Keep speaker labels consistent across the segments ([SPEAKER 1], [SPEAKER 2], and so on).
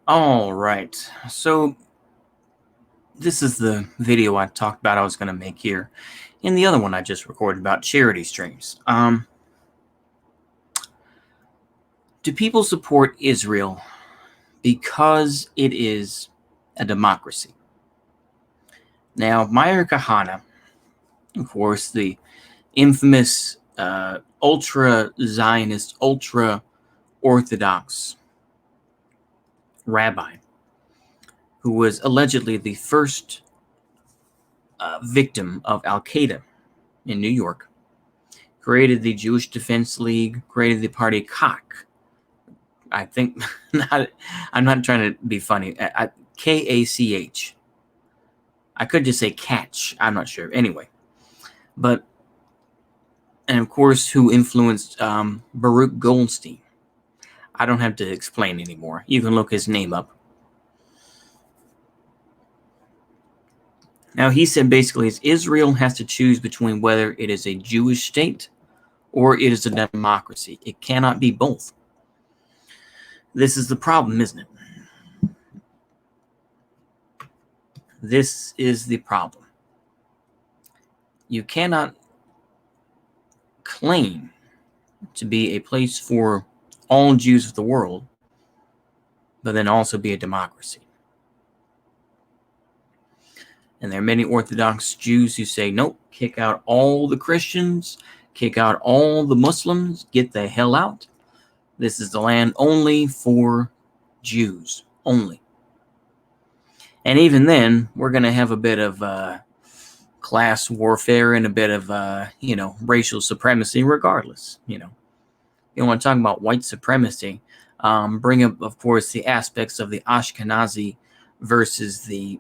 [SPEAKER 1] All right. So this is the video I talked about I was going to make here. In the other one I just recorded about charity streams. Do people support Israel because it is a democracy? Now, Meir Kahane, of course, the infamous ultra-Zionist, ultra-Orthodox rabbi, who was allegedly the first victim of Al-Qaeda in New York, created the Jewish Defense League, created the party KAC. I think, I'm not trying to be funny. KACH. I could just say catch. I'm not sure. Anyway. But, and of course, who influenced Baruch Goldstein. I don't have to explain anymore. You can look his name up. Now, he said basically Israel has to choose between whether it is a Jewish state or it is a democracy. It cannot be both. This is the problem, isn't it? This is the problem. You cannot claim to be a place for all Jews of the world, but then also be a democracy. And there are many Orthodox Jews who say, nope, kick out all the Christians, kick out all the Muslims, get the hell out. This is the land only for Jews, only. And even then, we're going to have a bit of class warfare and a bit of, racial supremacy regardless. You want to talk about white supremacy, bring up, of course, the aspects of the Ashkenazi versus the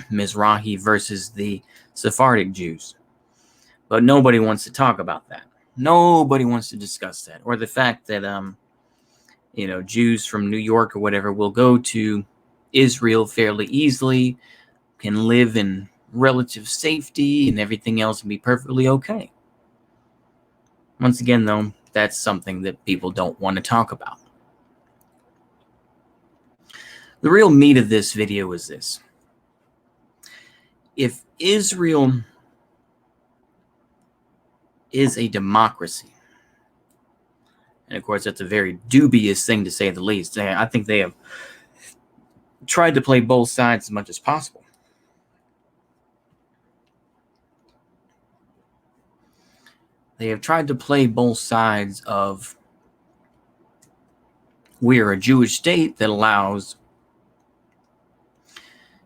[SPEAKER 1] Mizrahi versus the Sephardic Jews. But nobody wants to talk about that. Nobody wants to discuss that. Or the fact that, Jews from New York or whatever will go to Israel fairly easily, can live in relative safety and everything else and be perfectly okay. Once again, though, that's something that people don't want to talk about. The real meat of this video is this. If Israel is a democracy, and of course that's a very dubious thing to say the least, I think they have tried to play both sides as much as possible. They have tried to play both sides of, we are a Jewish state that allows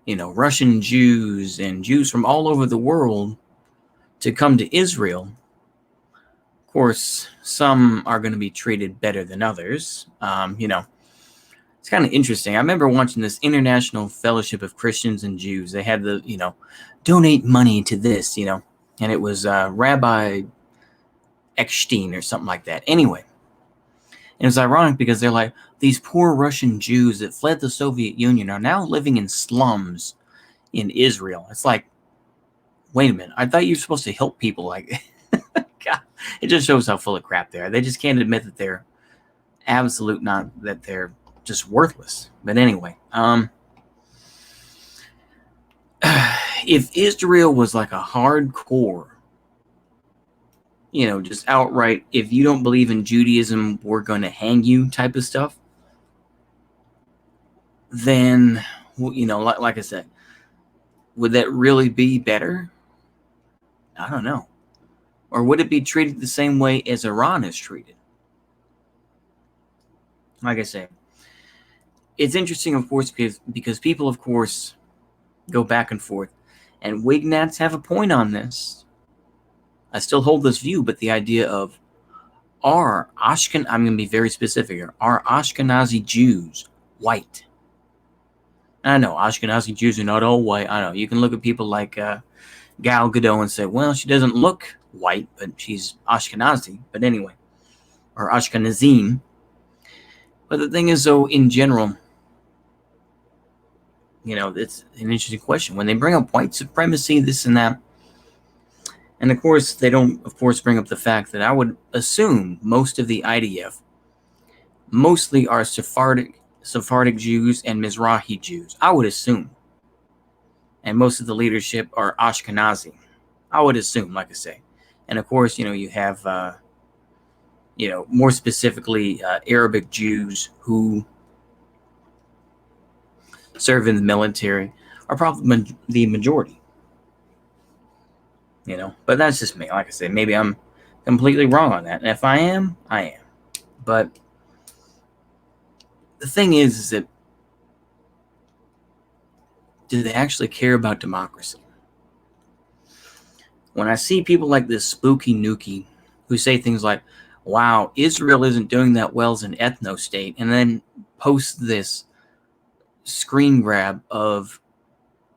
[SPEAKER 1] Russian Jews and Jews from all over the world to come to Israel. Of course, some are going to be treated better than others. It's kind of interesting. I remember watching this International Fellowship of Christians and Jews. They had the, donate money to this, and it was Rabbi Eckstein or something like that. Anyway, and it's ironic because they're like, these poor Russian Jews that fled the Soviet Union are now living in slums in Israel. It's like, wait a minute. I thought you were supposed to help people. Like, God, it just shows how full of crap they are. They just can't admit that they're that they're just worthless. But anyway, if Israel was like a hardcore, just outright, if you don't believe in Judaism, we're going to hang you type of stuff, then, like I said, would that really be better? I don't know. Or would it be treated the same way as Iran is treated? Like I say, it's interesting, of course, because people, of course, go back and forth. And Wignats have a point on this. I still hold this view, but the idea of, I'm going to be very specific here, are Ashkenazi Jews white? And I know Ashkenazi Jews are not all white. I know you can look at people like Gal Gadot and say, well, she doesn't look white, but she's Ashkenazi. But anyway, or Ashkenazim. But the thing is, though, in general, it's an interesting question. When they bring up white supremacy, this and that, and of course, they don't, of course, bring up the fact that I would assume most of the IDF mostly are Sephardic Sephardic Jews and Mizrahi Jews, I would assume. And most of the leadership are Ashkenazi, I would assume, like I say. And of course, you have, more specifically, Arabic Jews who serve in the military are probably the majority. But that's just me. Like I said, maybe I'm completely wrong on that. And if I am, I am. But the thing is that do they actually care about democracy? When I see people like this Spooky Nuki who say things like, wow, Israel isn't doing that well as an ethno-state, and then post this screen grab of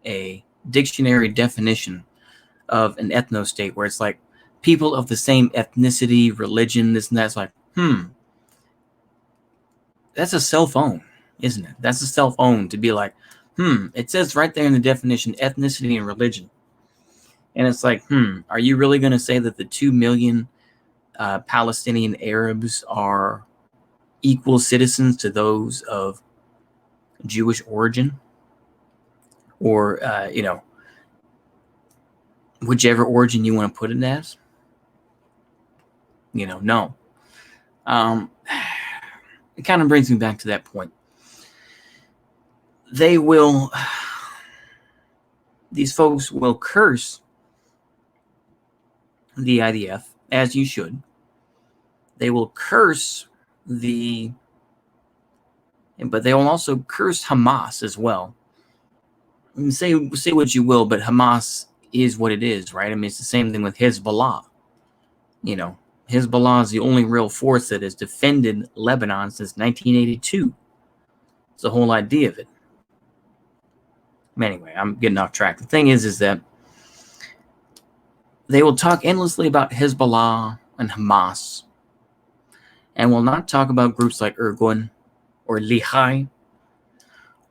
[SPEAKER 1] a dictionary definition of an ethno-state where it's like people of the same ethnicity, religion, this and that. It's like, that's a self-own, isn't it? That's a self-own to be like, it says right there in the definition, ethnicity and religion. And it's like, are you really going to say that the 2 million Palestinian Arabs are equal citizens to those of Jewish origin? Or, whichever origin you want to put it as? No. It kind of brings me back to that point. These folks will curse the IDF, as you should. They will curse but they will also curse Hamas as well. Say what you will, but Hamas is what it is, right? I mean, it's the same thing with Hezbollah. Hezbollah is the only real force that has defended Lebanon since 1982. It's the whole idea of it. Anyway, I'm getting off track. The thing is that they will talk endlessly about Hezbollah and Hamas and will not talk about groups like Irgun or Lehigh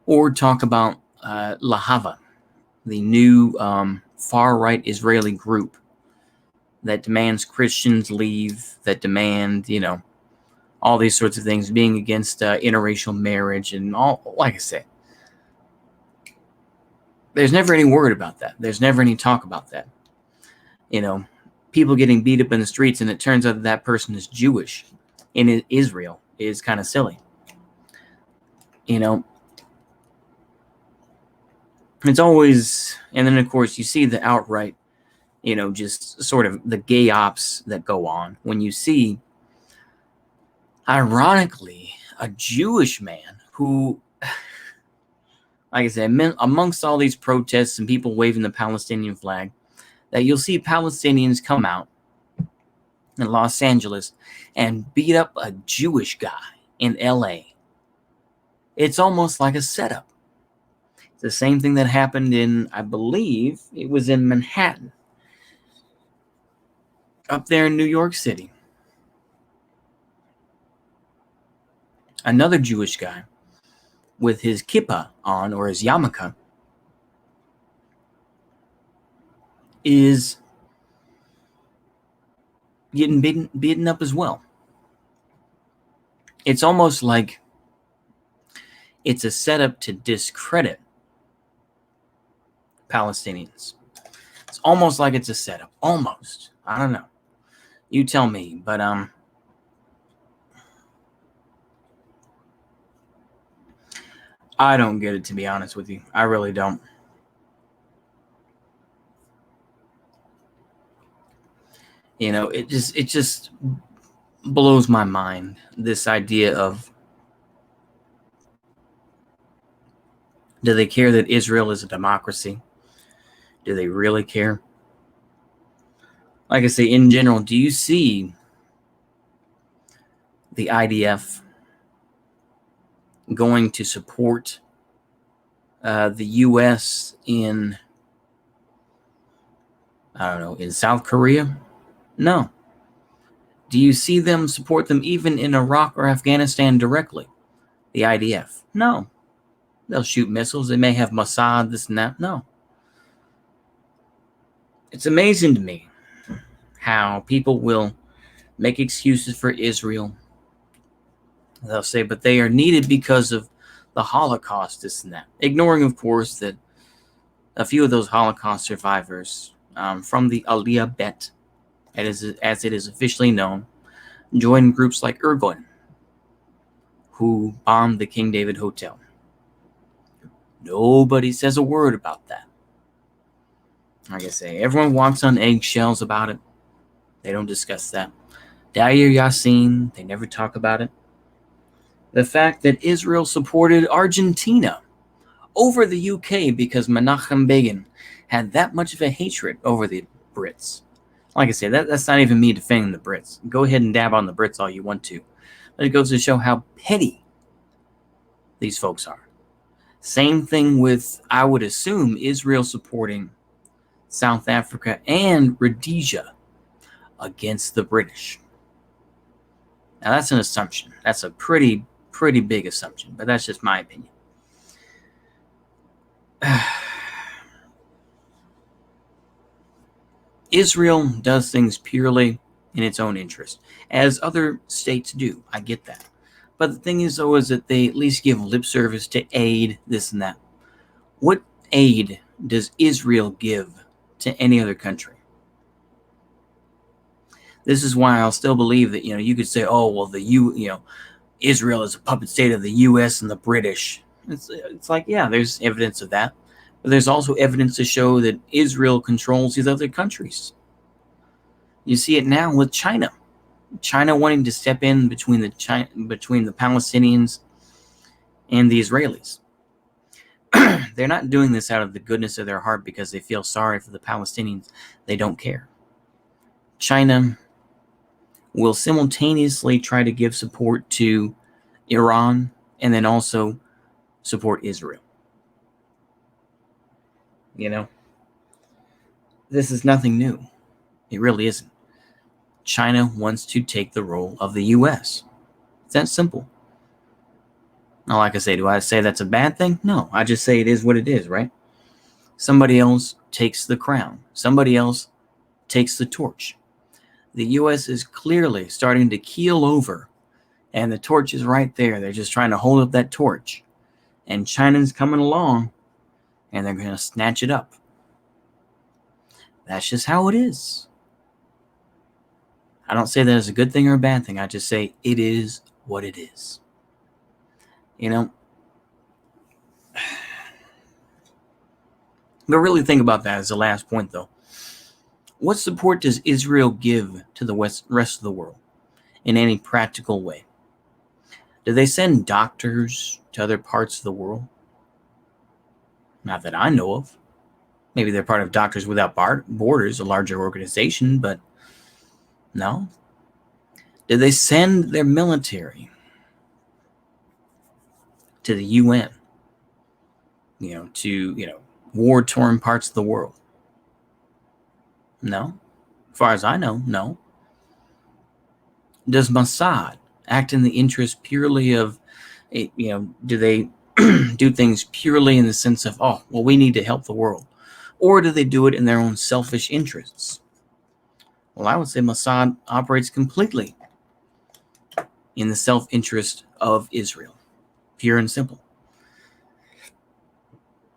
[SPEAKER 1] or talk about Lahava, the new far-right Israeli group that demands Christians leave, that demand, all these sorts of things, being against interracial marriage and all. Like I said, there's never any word about that. There's never any talk about that. People getting beat up in the streets and it turns out that person is Jewish in Israel is kind of silly. It's always, and then of course you see the outright, just sort of the gay ops that go on when you see, ironically, a Jewish man who, like I said, amongst all these protests and people waving the Palestinian flag, that you'll see Palestinians come out in Los Angeles and beat up a Jewish guy in LA. It's almost like a setup. It's the same thing that happened in, I believe, it was in Manhattan, up there in New York City. Another Jewish guy with his kippah on, or his yarmulke, is getting beaten up as well. It's almost like it's a setup to discredit Palestinians. It's almost like it's a setup. Almost. I don't know. You tell me. But I don't get it, to be honest with you. I really don't. It just blows my mind, this idea of, do they care that Israel is a democracy? Do they really care? Like I say, in general, do you see the IDF going to support the U.S. in, I don't know, in South Korea? No. Do you see them support them even in Iraq or Afghanistan directly? The IDF? No. They'll shoot missiles. They may have Mossad, this and that. No. It's amazing to me how people will make excuses for Israel. They'll say, but they are needed because of the Holocaust, this and that. Ignoring, of course, that a few of those Holocaust survivors from the Aliyah Bet, as it is officially known, joined groups like Irgun, who bombed the King David Hotel. Nobody says a word about that. Like I say, everyone walks on eggshells about it. They don't discuss that. Dair Yassin, they never talk about it. The fact that Israel supported Argentina over the UK because Menachem Begin had that much of a hatred over the Brits. Like I say, that's not even me defending the Brits. Go ahead and dab on the Brits all you want to. But it goes to show how petty these folks are. Same thing with, I would assume, Israel supporting South Africa and Rhodesia against the British. Now that's an assumption. That's a pretty big assumption, but that's just my opinion. Israel does things purely in its own interest, as other states do. I get that. But the thing is, though, is that they at least give lip service to aid, this and that. What aid does Israel give to any other country? This is why I'll still believe that, you could say, oh, well, Israel is a puppet state of the U.S. and the British. It's like, yeah, there's evidence of that. But there's also evidence to show that Israel controls these other countries. You see it now with China. China wanting to step in between the Palestinians and the Israelis. They're not doing this out of the goodness of their heart because they feel sorry for the Palestinians. They don't care. China will simultaneously try to give support to Iran and then also support Israel. This is nothing new. It really isn't. China wants to take the role of the U.S. It's that simple. Now, like I say, do I say that's a bad thing? No, I just say it is what it is, right? Somebody else takes the crown. Somebody else takes the torch. The U.S. is clearly starting to keel over, and the torch is right there. They're just trying to hold up that torch. And China's coming along, and they're going to snatch it up. That's just how it is. I don't say that as a good thing or a bad thing. I just say it is what it is. But really think about that as the last point, though. What support does Israel give to the rest of the world in any practical way? Do they send doctors to other parts of the world? Not that I know of. Maybe they're part of Doctors Without Borders, a larger organization, but no. Do they send their military to the UN? To war-torn parts of the world? No. As far as I know, no. Does Mossad act in the interest purely of, do they do things purely in the sense of, oh, well, we need to help the world? Or do they do it in their own selfish interests? Well, I would say Mossad operates completely in the self-interest of Israel, pure and simple,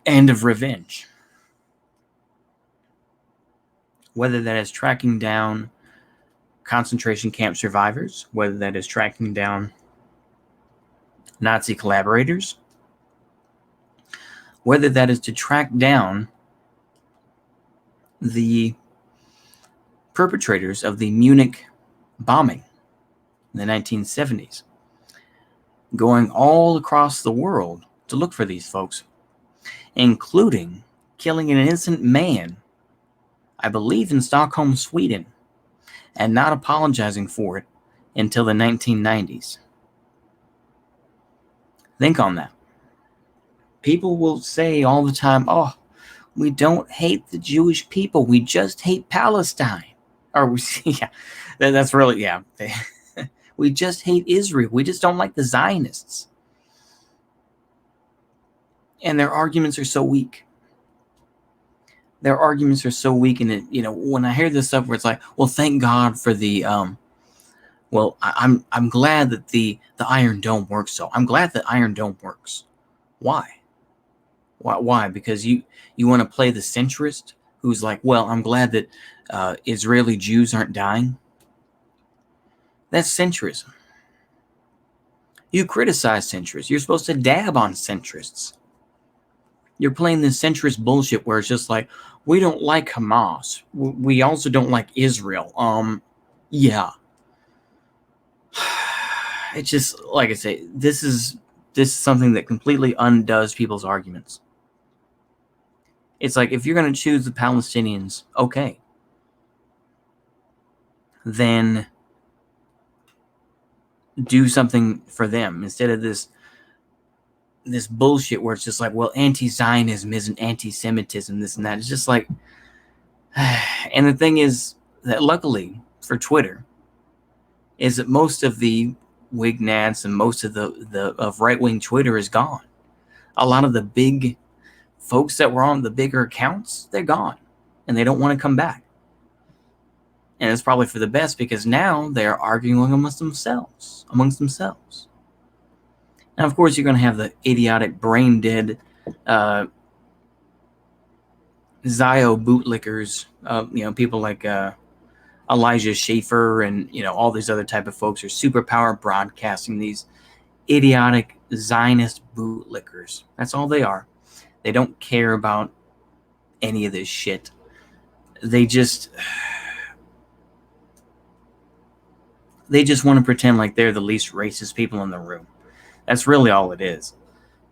[SPEAKER 1] and of revenge. Whether that is tracking down concentration camp survivors, whether that is tracking down Nazi collaborators, whether that is to track down the perpetrators of the Munich bombing in the 1970s, going all across the world to look for these folks, including killing an innocent man, I believe in Stockholm, Sweden, and not apologizing for it until the 1990s. Think on that. People will say all the time, oh, we don't hate the Jewish people. We just hate Palestine. Or, yeah, that's really, yeah. We just hate Israel. We just don't like the Zionists. And their arguments are so weak. Their arguments are so weak. And, when I hear this stuff where it's like, well, thank God for the, I'm glad that the Iron Dome works. So I'm glad that Iron Dome works. Why? Why? Because you want to play the centrist who's like, well, I'm glad that Israeli Jews aren't dying. That's centrism. You criticize centrists. You're supposed to dab on centrists. You're playing this centrist bullshit where it's just like, we don't like Hamas. We also don't like Israel. Yeah. It's just, like I say, this is something that completely undoes people's arguments. It's like, if you're going to choose the Palestinians, okay, then do something for them instead of this bullshit where it's just like, well, anti-Zionism isn't anti-Semitism, this and that. It's just like, and the thing is that luckily for Twitter is that most of the Wignats and most of the right-wing Twitter is gone. A lot of the big folks that were on the bigger accounts, they're gone, and they don't want to come back. And it's probably for the best, because now they're arguing amongst themselves. Now, of course, you're going to have the idiotic, brain-dead Zio bootlickers, people like Elijah Schaefer and, all these other type of folks are superpower broadcasting, these idiotic Zionist bootlickers. That's all they are. They don't care about any of this shit. They just want to pretend like they're the least racist people in the room. That's really all it is.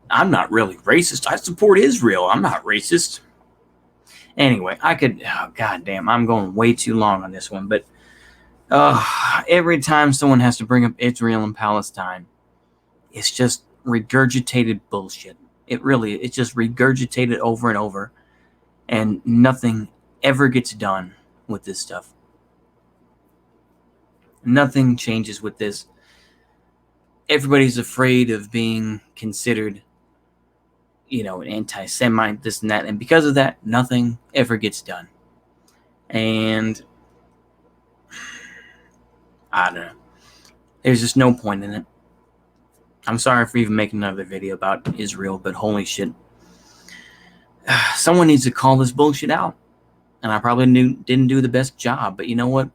[SPEAKER 1] I'm not really racist. I support Israel. I'm not racist. Anyway, goddamn, I'm going way too long on this one, but every time someone has to bring up Israel and Palestine, it's just regurgitated bullshit. It's just regurgitated over and over, and nothing ever gets done with this stuff. Nothing changes with this. Everybody's afraid of being considered, an anti-Semite, this and that. And because of that, nothing ever gets done. And I don't know. There's just no point in it. I'm sorry for even making another video about Israel, but holy shit. Someone needs to call this bullshit out. And I probably didn't do the best job, but you know what?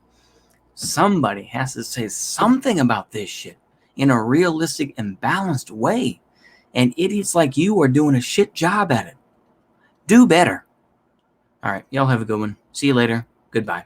[SPEAKER 1] Somebody has to say something about this shit in a realistic and balanced way. And idiots like you are doing a shit job at it. Do better. All right, y'all have a good one. See you later. Goodbye.